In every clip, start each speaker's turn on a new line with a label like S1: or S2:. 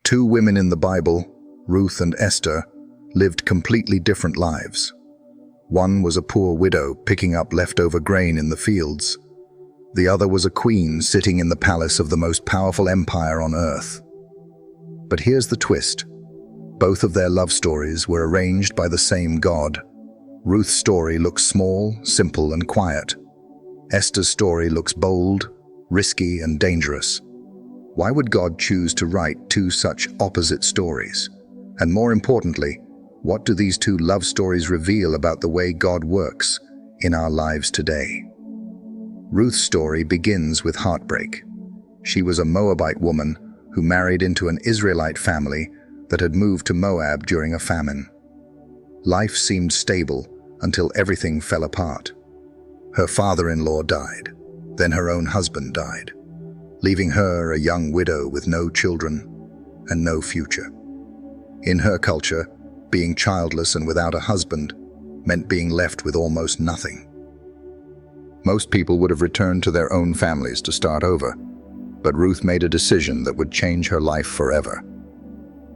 S1: Two women in the Bible, Ruth and Esther, lived completely different lives. One was a poor widow picking up leftover grain in the fields. The other was a queen sitting in the palace of the most powerful empire on earth. But here's the twist. Both of their love stories were arranged by the same God. Ruth's story looks small, simple, and quiet. Esther's story looks bold, risky, and dangerous. Why would God choose to write two such opposite stories? And more importantly, what do these two love stories reveal about the way God works in our lives today? Ruth's story begins with heartbreak. She was a Moabite woman who married into an Israelite family that had moved to Moab during a famine. Life seemed stable until everything fell apart. Her father-in-law died, then her own husband died, leaving her a young widow with no children and no future. In her culture, being childless and without a husband meant being left with almost nothing. Most people would have returned to their own families to start over, but Ruth made a decision that would change her life forever.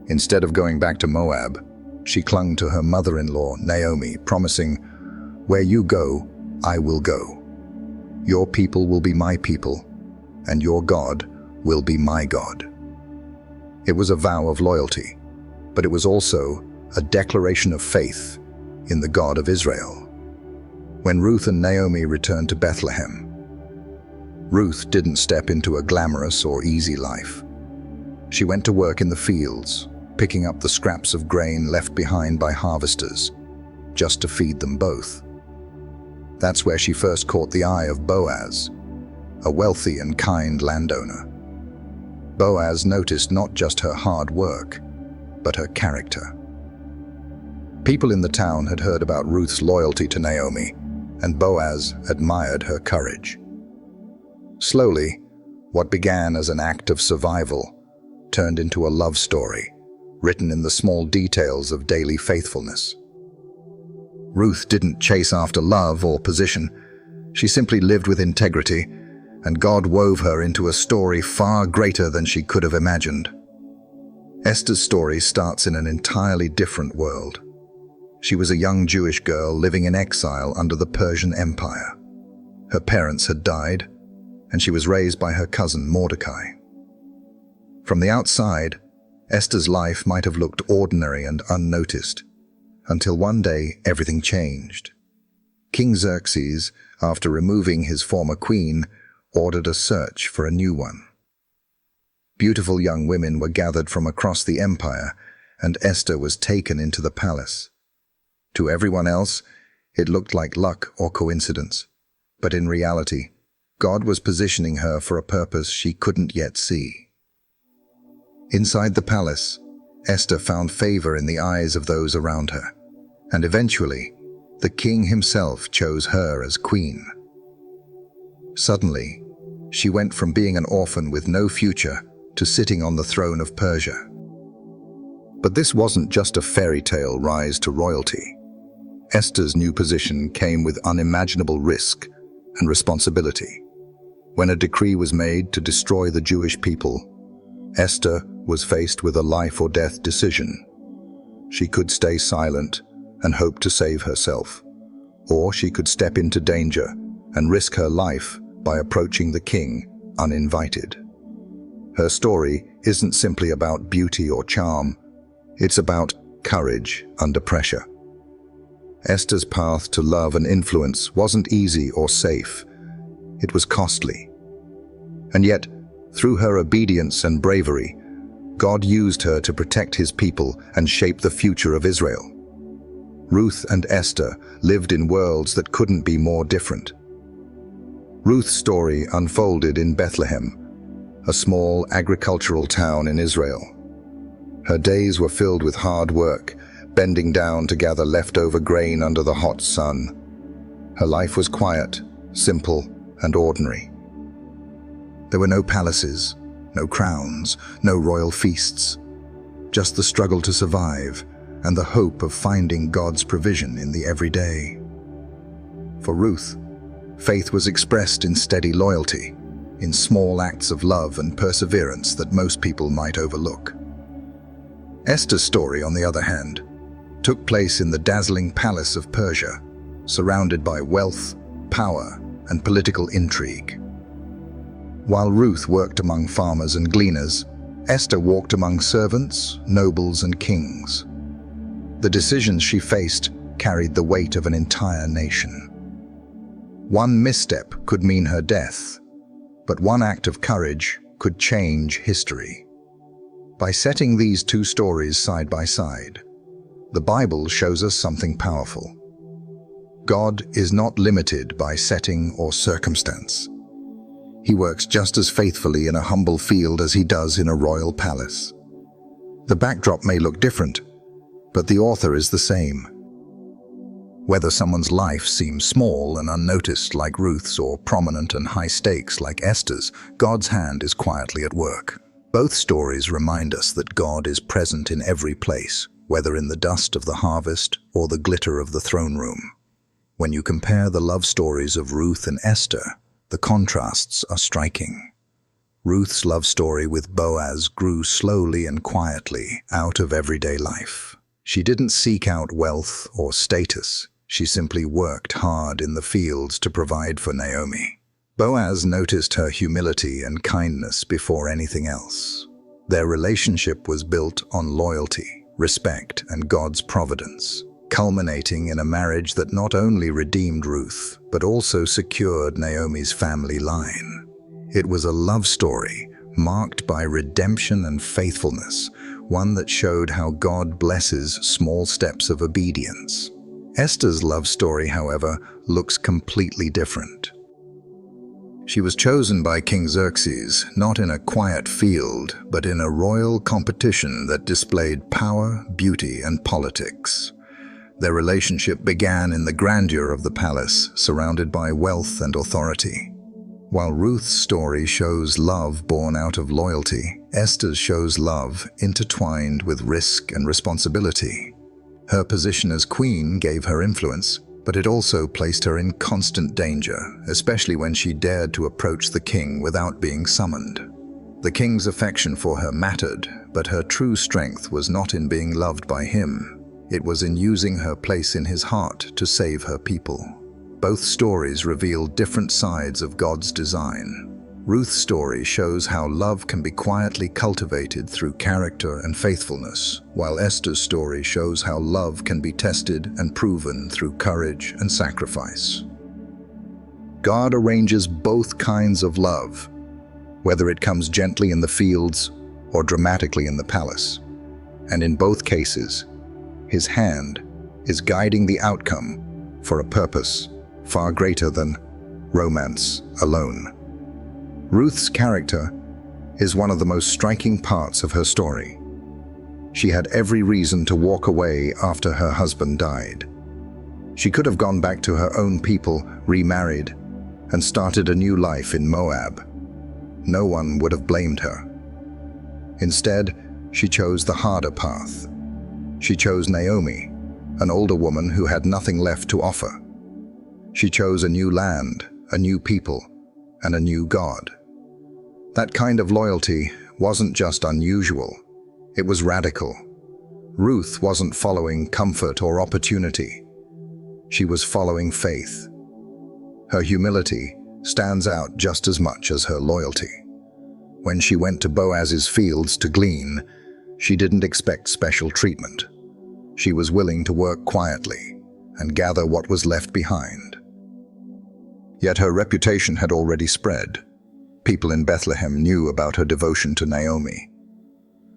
S1: Instead of going back to Moab, she clung to her mother-in-law, Naomi, promising, "Where you go, I will go. Your people will be my people, and your God will be my God." It was a vow of loyalty, but it was also a declaration of faith in the God of Israel. When Ruth and Naomi returned to Bethlehem, Ruth didn't step into a glamorous or easy life. She went to work in the fields, picking up the scraps of grain left behind by harvesters, just to feed them both. That's where she first caught the eye of Boaz, a wealthy and kind landowner. Boaz noticed not just her hard work, but her character. People in the town had heard about Ruth's loyalty to Naomi, and Boaz admired her courage. Slowly, what began as an act of survival turned into a love story, written in the small details of daily faithfulness. Ruth didn't chase after love or position. She simply lived with integrity, and God wove her into a story far greater than she could have imagined. Esther's story starts in an entirely different world. She was a young Jewish girl living in exile under the Persian Empire. Her parents had died, and she was raised by her cousin Mordecai. From the outside, Esther's life might have looked ordinary and unnoticed, until one day everything changed. King Xerxes, after removing his former queen, ordered a search for a new one. Beautiful young women were gathered from across the empire, and Esther was taken into the palace. To everyone else, it looked like luck or coincidence, but in reality, God was positioning her for a purpose she couldn't yet see. Inside the palace, Esther found favor in the eyes of those around her, and eventually, the king himself chose her as queen. Suddenly, she went from being an orphan with no future to sitting on the throne of Persia. But this wasn't just a fairy tale rise to royalty. Esther's new position came with unimaginable risk and responsibility. When a decree was made to destroy the Jewish people, Esther was faced with a life or death decision. She could stay silent and hope to save herself, or she could step into danger and risk her life by approaching the king uninvited. Her story isn't simply about beauty or charm, it's about courage under pressure. Esther's path to love and influence wasn't easy or safe. It was costly. And yet, through her obedience and bravery, God used her to protect his people and shape the future of Israel. Ruth and Esther lived in worlds that couldn't be more different. Ruth's story unfolded in Bethlehem, a small agricultural town in Israel. Her days were filled with hard work, bending down to gather leftover grain under the hot sun. Her life was quiet, simple, and ordinary. There were no palaces, no crowns, no royal feasts, just the struggle to survive and the hope of finding God's provision in the everyday. For Ruth, faith was expressed in steady loyalty, in small acts of love and perseverance that most people might overlook. Esther's story, on the other hand, took place in the dazzling palace of Persia, surrounded by wealth, power, and political intrigue. While Ruth worked among farmers and gleaners, Esther walked among servants, nobles, and kings. The decisions she faced carried the weight of an entire nation. One misstep could mean her death, but one act of courage could change history. By setting these two stories side by side, the Bible shows us something powerful. God is not limited by setting or circumstance. He works just as faithfully in a humble field as he does in a royal palace. The backdrop may look different, but the author is the same. Whether someone's life seems small and unnoticed like Ruth's or prominent and high stakes like Esther's, God's hand is quietly at work. Both stories remind us that God is present in every place, whether in the dust of the harvest or the glitter of the throne room. When you compare the love stories of Ruth and Esther, the contrasts are striking. Ruth's love story with Boaz grew slowly and quietly out of everyday life. She didn't seek out wealth or status. She simply worked hard in the fields to provide for Naomi. Boaz noticed her humility and kindness before anything else. Their relationship was built on loyalty, respect, and God's providence, culminating in a marriage that not only redeemed Ruth, but also secured Naomi's family line. It was a love story marked by redemption and faithfulness, one that showed how God blesses small steps of obedience. Esther's love story, however, looks completely different. She was chosen by King Xerxes, not in a quiet field, but in a royal competition that displayed power, beauty, and politics. Their relationship began in the grandeur of the palace, surrounded by wealth and authority. While Ruth's story shows love born out of loyalty, Esther's shows love intertwined with risk and responsibility. Her position as queen gave her influence, but it also placed her in constant danger, especially when she dared to approach the king without being summoned. The king's affection for her mattered, but her true strength was not in being loved by him. It was in using her place in his heart to save her people. Both stories reveal different sides of God's design. Ruth's story shows how love can be quietly cultivated through character and faithfulness, while Esther's story shows how love can be tested and proven through courage and sacrifice. God arranges both kinds of love, whether it comes gently in the fields or dramatically in the palace. And in both cases, His hand is guiding the outcome for a purpose far greater than romance alone. Ruth's character is one of the most striking parts of her story. She had every reason to walk away after her husband died. She could have gone back to her own people, remarried, and started a new life in Moab. No one would have blamed her. Instead, she chose the harder path. She chose Naomi, an older woman who had nothing left to offer. She chose a new land, a new people, and a new God. That kind of loyalty wasn't just unusual, it was radical. Ruth wasn't following comfort or opportunity. She was following faith. Her humility stands out just as much as her loyalty. When she went to Boaz's fields to glean, she didn't expect special treatment. She was willing to work quietly and gather what was left behind. Yet her reputation had already spread. People in Bethlehem knew about her devotion to Naomi.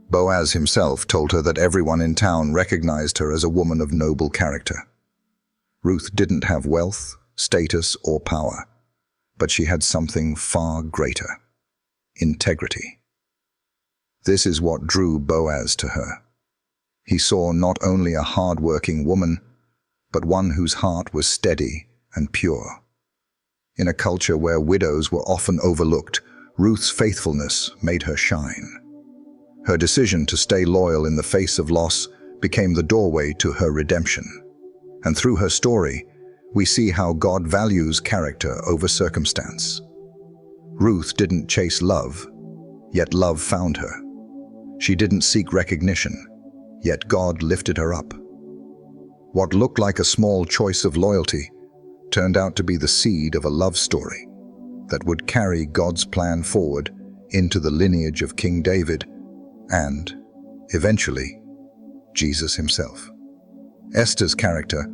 S1: Boaz himself told her that everyone in town recognized her as a woman of noble character. Ruth didn't have wealth, status, or power, but she had something far greater: integrity. This is what drew Boaz to her. He saw not only a hard-working woman, but one whose heart was steady and pure. In a culture where widows were often overlooked, Ruth's faithfulness made her shine. Her decision to stay loyal in the face of loss became the doorway to her redemption. And through her story, we see how God values character over circumstance. Ruth didn't chase love, yet love found her. She didn't seek recognition, yet God lifted her up. What looked like a small choice of loyalty turned out to be the seed of a love story that would carry God's plan forward into the lineage of King David and, eventually, Jesus himself. Esther's character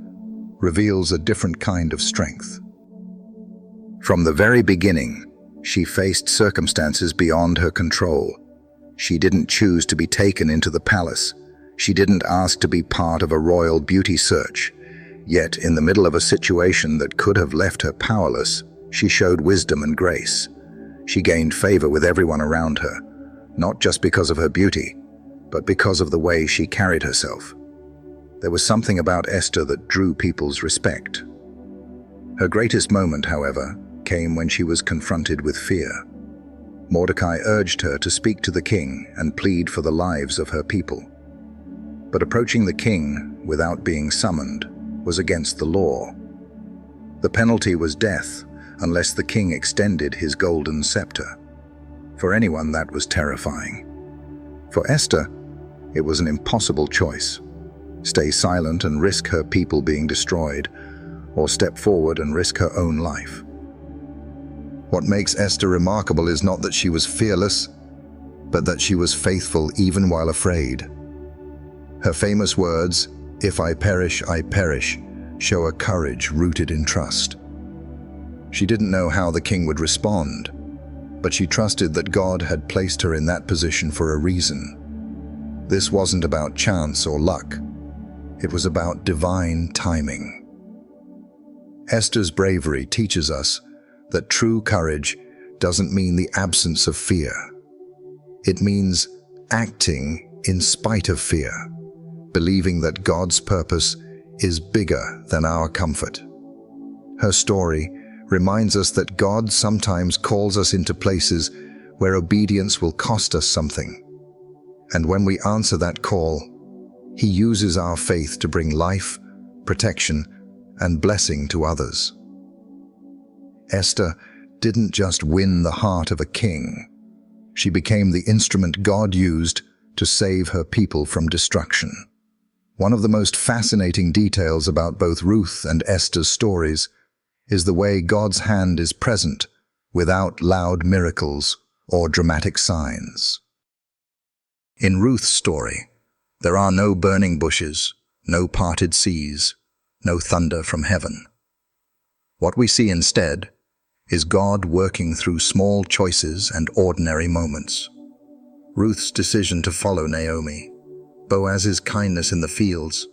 S1: reveals a different kind of strength. From the very beginning, she faced circumstances beyond her control. She didn't choose to be taken into the palace. She didn't ask to be part of a royal beauty search. Yet, in the middle of a situation that could have left her powerless, she showed wisdom and grace. She gained favor with everyone around her, not just because of her beauty, but because of the way she carried herself. There was something about Esther that drew people's respect. Her greatest moment, however, came when she was confronted with fear. Mordecai urged her to speak to the king and plead for the lives of her people. But approaching the king without being summoned was against the law. The penalty was death unless the king extended his golden scepter. For anyone, that was terrifying. For Esther, it was an impossible choice. Stay silent and risk her people being destroyed, or step forward and risk her own life. What makes Esther remarkable is not that she was fearless, but that she was faithful even while afraid. Her famous words, "If I perish, I perish," show a courage rooted in trust. She didn't know how the king would respond, but she trusted that God had placed her in that position for a reason. This wasn't about chance or luck. It was about divine timing. Esther's bravery teaches us that true courage doesn't mean the absence of fear. It means acting in spite of fear, believing that God's purpose is bigger than our comfort. Her story reminds us that God sometimes calls us into places where obedience will cost us something. And when we answer that call, He uses our faith to bring life, protection, and blessing to others. Esther didn't just win the heart of a king. She became the instrument God used to save her people from destruction. One of the most fascinating details about both Ruth and Esther's stories is the way God's hand is present without loud miracles or dramatic signs. In Ruth's story, there are no burning bushes, no parted seas, no thunder from heaven. What we see instead is God working through small choices and ordinary moments. Ruth's decision to follow Naomi, Boaz's kindness in the fields,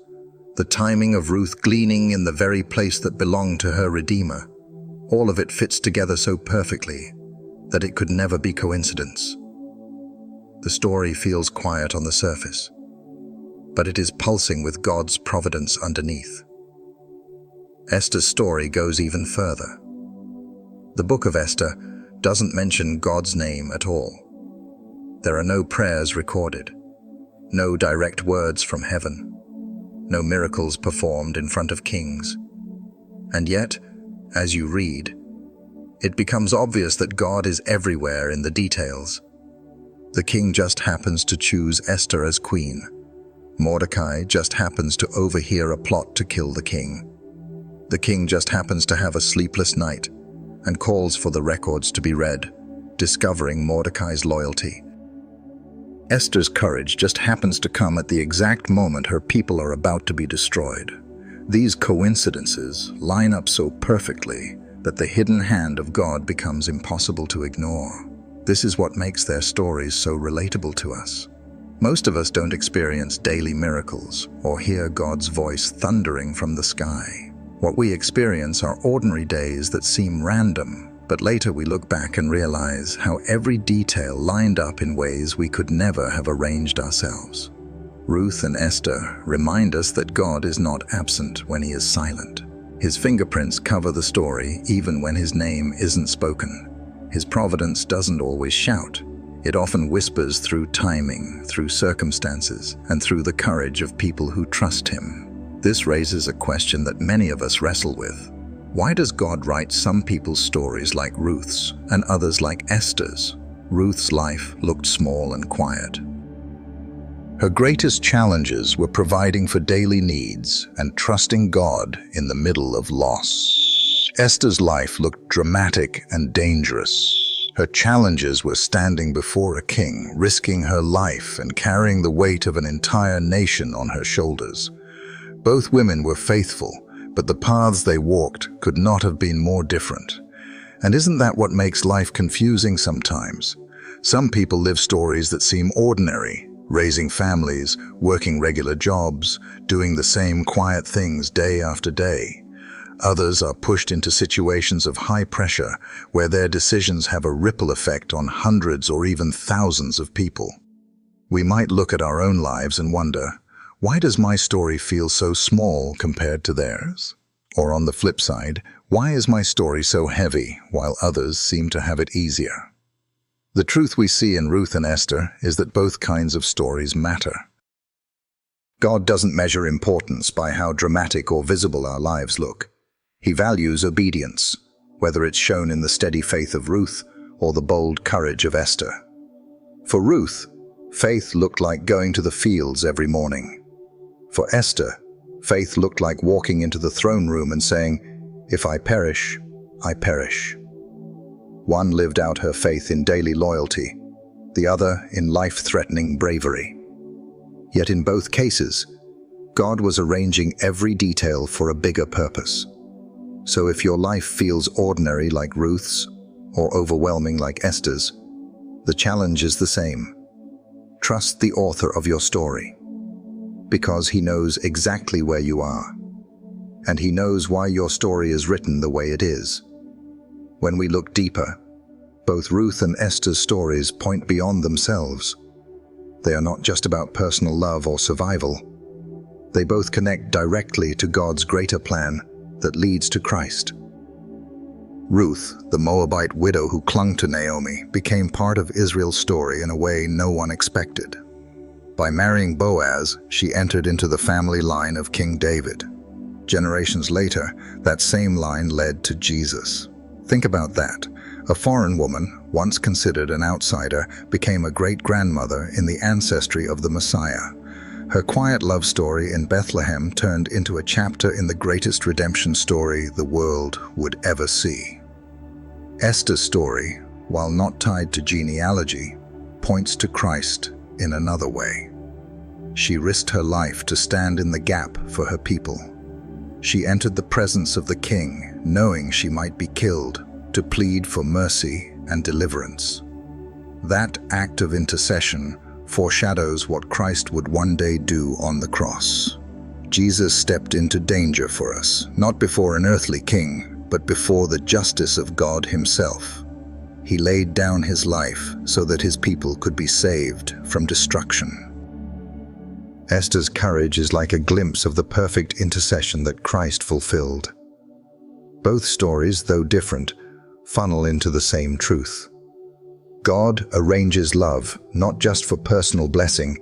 S1: the timing of Ruth gleaning in the very place that belonged to her Redeemer, all of it fits together so perfectly that it could never be coincidence. The story feels quiet on the surface, but it is pulsing with God's providence underneath. Esther's story goes even further. The book of Esther doesn't mention God's name at all. There are no prayers recorded, no direct words from heaven, no miracles performed in front of kings. And yet, as you read, it becomes obvious that God is everywhere in the details. The king just happens to choose Esther as queen. Mordecai just happens to overhear a plot to kill the king. The king just happens to have a sleepless night and calls for the records to be read, discovering Mordecai's loyalty. Esther's courage just happens to come at the exact moment her people are about to be destroyed. These coincidences line up so perfectly that the hidden hand of God becomes impossible to ignore. This is what makes their stories so relatable to us. Most of us don't experience daily miracles or hear God's voice thundering from the sky. What we experience are ordinary days that seem random, but later we look back and realize how every detail lined up in ways we could never have arranged ourselves. Ruth and Esther remind us that God is not absent when He is silent. His fingerprints cover the story even when His name isn't spoken. His providence doesn't always shout. It often whispers through timing, through circumstances, and through the courage of people who trust Him. This raises a question that many of us wrestle with. Why does God write some people's stories like Ruth's and others like Esther's? Ruth's life looked small and quiet. Her greatest challenges were providing for daily needs and trusting God in the middle of loss. Esther's life looked dramatic and dangerous. Her challenges were standing before a king, risking her life and carrying the weight of an entire nation on her shoulders. Both women were faithful, but the paths they walked could not have been more different. And isn't that what makes life confusing sometimes? Some people live stories that seem ordinary, raising families, working regular jobs, doing the same quiet things day after day. Others are pushed into situations of high pressure where their decisions have a ripple effect on hundreds or even thousands of people. We might look at our own lives and wonder, why does my story feel so small compared to theirs? Or on the flip side, why is my story so heavy while others seem to have it easier? The truth we see in Ruth and Esther is that both kinds of stories matter. God doesn't measure importance by how dramatic or visible our lives look. He values obedience, whether it's shown in the steady faith of Ruth or the bold courage of Esther. For Ruth, faith looked like going to the fields every morning. For Esther, faith looked like walking into the throne room and saying, "If I perish, I perish." One lived out her faith in daily loyalty, the other in life-threatening bravery. Yet in both cases, God was arranging every detail for a bigger purpose. So if your life feels ordinary like Ruth's or overwhelming like Esther's, the challenge is the same. Trust the author of your story, because he knows exactly where you are, and he knows why your story is written the way it is. When we look deeper, both Ruth and Esther's stories point beyond themselves. They are not just about personal love or survival. They both connect directly to God's greater plan that leads to Christ. Ruth, the Moabite widow who clung to Naomi, became part of Israel's story in a way no one expected. By marrying Boaz, she entered into the family line of King David. Generations later, that same line led to Jesus. Think about that. A foreign woman, once considered an outsider, became a great-grandmother in the ancestry of the Messiah. Her quiet love story in Bethlehem turned into a chapter in the greatest redemption story the world would ever see. Esther's story, while not tied to genealogy, points to Christ in another way. She risked her life to stand in the gap for her people. She entered the presence of the king, knowing she might be killed, to plead for mercy and deliverance. That act of intercession foreshadows what Christ would one day do on the cross. Jesus stepped into danger for us, not before an earthly king, but before the justice of God himself. He laid down his life so that his people could be saved from destruction. Esther's courage is like a glimpse of the perfect intercession that Christ fulfilled. Both stories, though different, funnel into the same truth. God arranges love not just for personal blessing,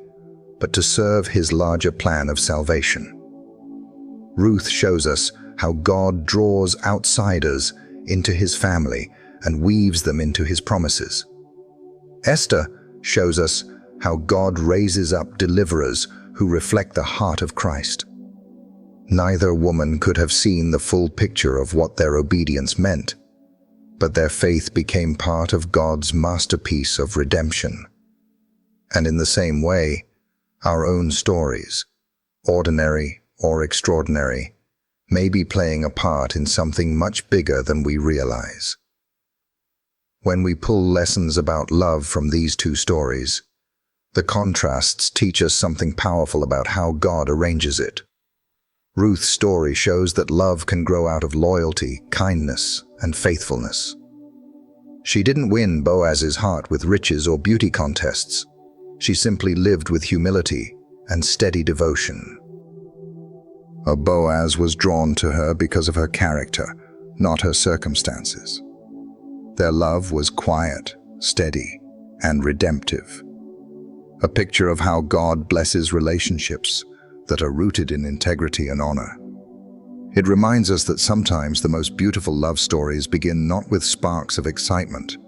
S1: but to serve his larger plan of salvation. Ruth shows us how God draws outsiders into his family and weaves them into his promises. Esther shows us how God raises up deliverers who reflect the heart of Christ. Neither woman could have seen the full picture of what their obedience meant, but their faith became part of God's masterpiece of redemption. And in the same way, our own stories, ordinary or extraordinary, may be playing a part in something much bigger than we realize. When we pull lessons about love from these two stories, the contrasts teach us something powerful about how God arranges it. Ruth's story shows that love can grow out of loyalty, kindness, and faithfulness. She didn't win Boaz's heart with riches or beauty contests. She simply lived with humility and steady devotion. Boaz was drawn to her because of her character, not her circumstances. Their love was quiet, steady, and redemptive. A picture of how God blesses relationships that are rooted in integrity and honor. It reminds us that sometimes the most beautiful love stories begin not with sparks of excitement,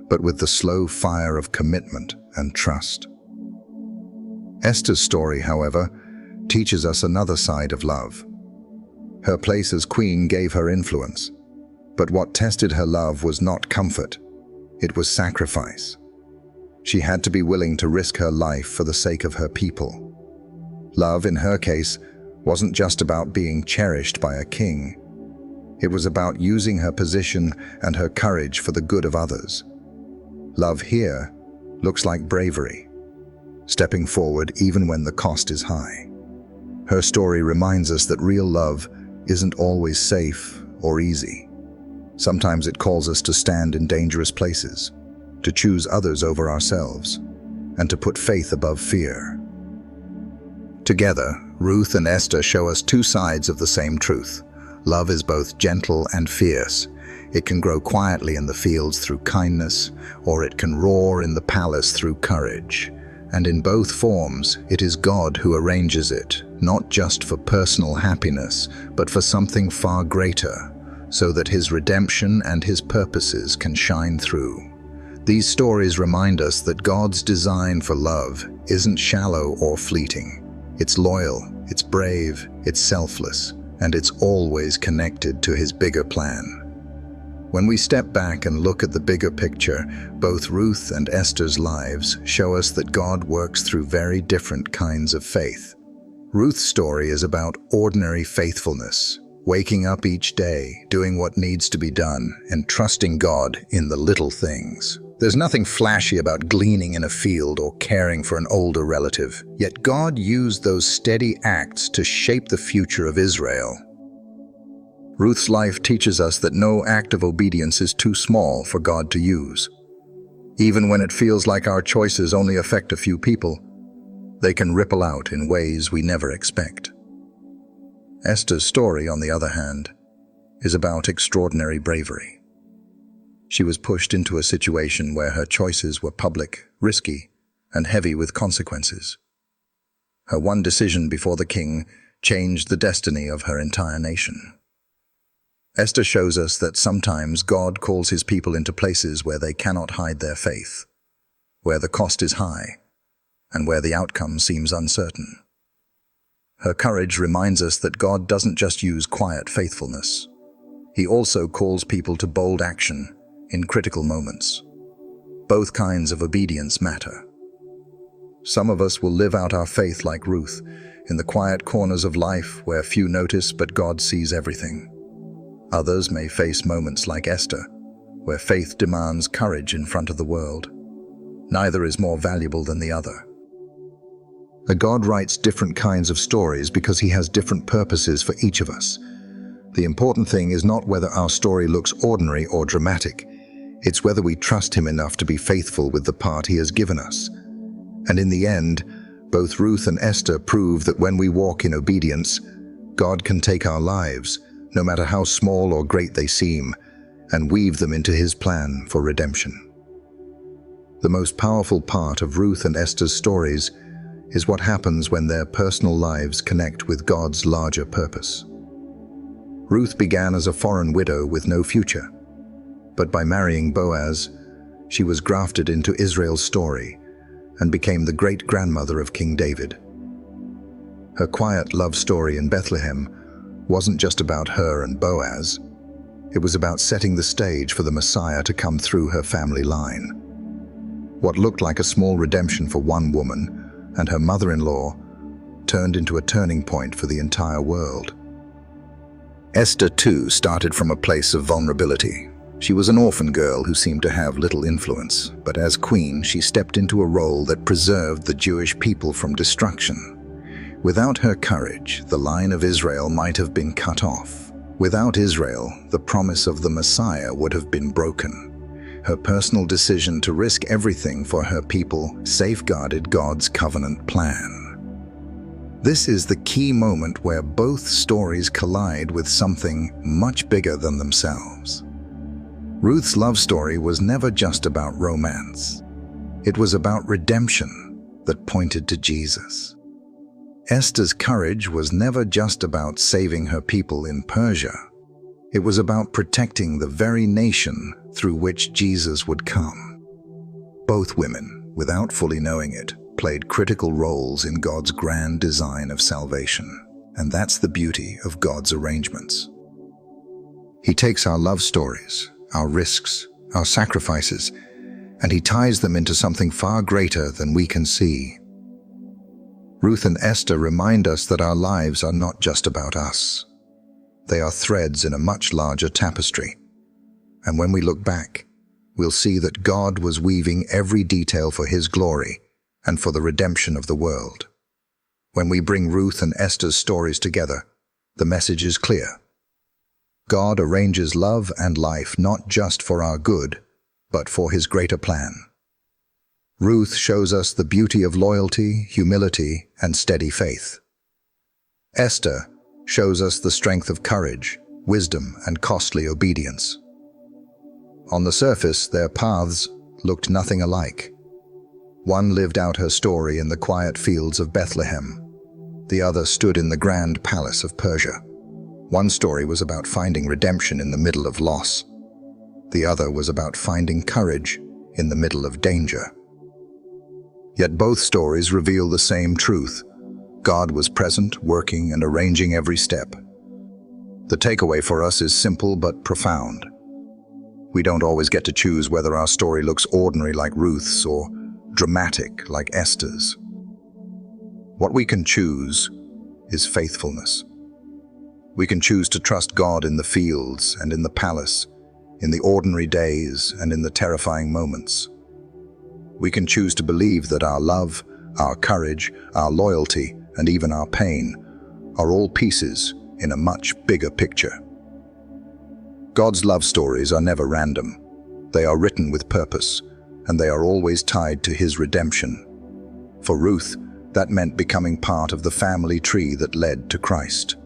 S1: but with the slow fire of commitment and trust. Esther's story, however, teaches us another side of love. Her place as queen gave her influence, but what tested her love was not comfort, it was sacrifice. She had to be willing to risk her life for the sake of her people. Love, in her case, wasn't just about being cherished by a king. It was about using her position and her courage for the good of others. Love here looks like bravery, stepping forward even when the cost is high. Her story reminds us that real love isn't always safe or easy. Sometimes it calls us to stand in dangerous places, to choose others over ourselves, and to put faith above fear. Together, Ruth and Esther show us two sides of the same truth. Love is both gentle and fierce. It can grow quietly in the fields through kindness, or it can roar in the palace through courage. And in both forms, it is God who arranges it, not just for personal happiness, but for something far greater, so that His redemption and His purposes can shine through. These stories remind us that God's design for love isn't shallow or fleeting. It's loyal, it's brave, it's selfless, and it's always connected to His bigger plan. When we step back and look at the bigger picture, both Ruth and Esther's lives show us that God works through very different kinds of faith. Ruth's story is about ordinary faithfulness, waking up each day, doing what needs to be done, and trusting God in the little things. There's nothing flashy about gleaning in a field or caring for an older relative, yet God used those steady acts to shape the future of Israel. Ruth's life teaches us that no act of obedience is too small for God to use. Even when it feels like our choices only affect a few people, they can ripple out in ways we never expect. Esther's story, on the other hand, is about extraordinary bravery. She was pushed into a situation where her choices were public, risky, and heavy with consequences. Her one decision before the king changed the destiny of her entire nation. Esther shows us that sometimes God calls His people into places where they cannot hide their faith, where the cost is high, and where the outcome seems uncertain. Her courage reminds us that God doesn't just use quiet faithfulness. He also calls people to bold action in critical moments. Both kinds of obedience matter. Some of us will live out our faith like Ruth, in the quiet corners of life where few notice but God sees everything. Others may face moments like Esther, where faith demands courage in front of the world. Neither is more valuable than the other. God writes different kinds of stories because He has different purposes for each of us. The important thing is not whether our story looks ordinary or dramatic. It's whether we trust Him enough to be faithful with the part He has given us. And in the end, both Ruth and Esther prove that when we walk in obedience, God can take our lives, no matter how small or great they seem, and weave them into His plan for redemption. The most powerful part of Ruth and Esther's stories is what happens when their personal lives connect with God's larger purpose. Ruth began as a foreign widow with no future, but by marrying Boaz, she was grafted into Israel's story and became the great-grandmother of King David. Her quiet love story in Bethlehem wasn't just about her and Boaz. It was about setting the stage for the Messiah to come through her family line. What looked like a small redemption for one woman and her mother-in-law turned into a turning point for the entire world. Esther, too, started from a place of vulnerability. She was an orphan girl who seemed to have little influence, but as queen, she stepped into a role that preserved the Jewish people from destruction. Without her courage, the line of Israel might have been cut off. Without Israel, the promise of the Messiah would have been broken. Her personal decision to risk everything for her people safeguarded God's covenant plan. This is the key moment where both stories collide with something much bigger than themselves. Ruth's love story was never just about romance. It was about redemption that pointed to Jesus. Esther's courage was never just about saving her people in Persia. It was about protecting the very nation through which Jesus would come. Both women, without fully knowing it, played critical roles in God's grand design of salvation, and that's the beauty of God's arrangements. He takes our love stories, our risks, our sacrifices, and He ties them into something far greater than we can see. Ruth and Esther remind us that our lives are not just about us. They are threads in a much larger tapestry. And when we look back, we'll see that God was weaving every detail for His glory and for the redemption of the world. When we bring Ruth and Esther's stories together, the message is clear. God arranges love and life not just for our good, but for His greater plan. Ruth shows us the beauty of loyalty, humility, and steady faith. Esther shows us the strength of courage, wisdom, and costly obedience. On the surface, their paths looked nothing alike. One lived out her story in the quiet fields of Bethlehem. The other stood in the grand palace of Persia. One story was about finding redemption in the middle of loss. The other was about finding courage in the middle of danger. Yet both stories reveal the same truth. God was present, working, and arranging every step. The takeaway for us is simple but profound. We don't always get to choose whether our story looks ordinary like Ruth's or dramatic like Esther's. What we can choose is faithfulness. We can choose to trust God in the fields and in the palace, in the ordinary days and in the terrifying moments. We can choose to believe that our love, our courage, our loyalty, and even our pain are all pieces in a much bigger picture. God's love stories are never random. They are written with purpose, and they are always tied to His redemption. For Ruth, that meant becoming part of the family tree that led to Christ.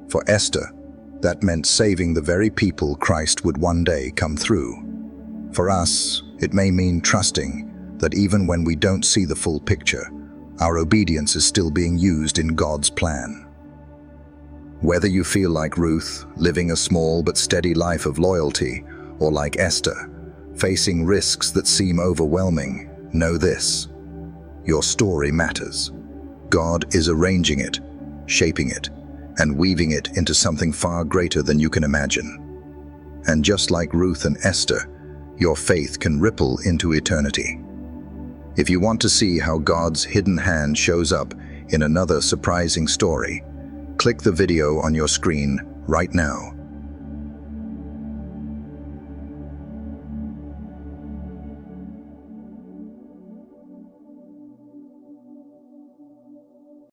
S1: For Esther, that meant saving the very people Christ would one day come through. For us, it may mean trusting that even when we don't see the full picture, our obedience is still being used in God's plan. Whether you feel like Ruth, living a small but steady life of loyalty, or like Esther, facing risks that seem overwhelming, know this: your story matters. God is arranging it, shaping it, and weaving it into something far greater than you can imagine. And just like Ruth and Esther, your faith can ripple into eternity. If you want to see how God's hidden hand shows up in another surprising story, click the video on your screen right now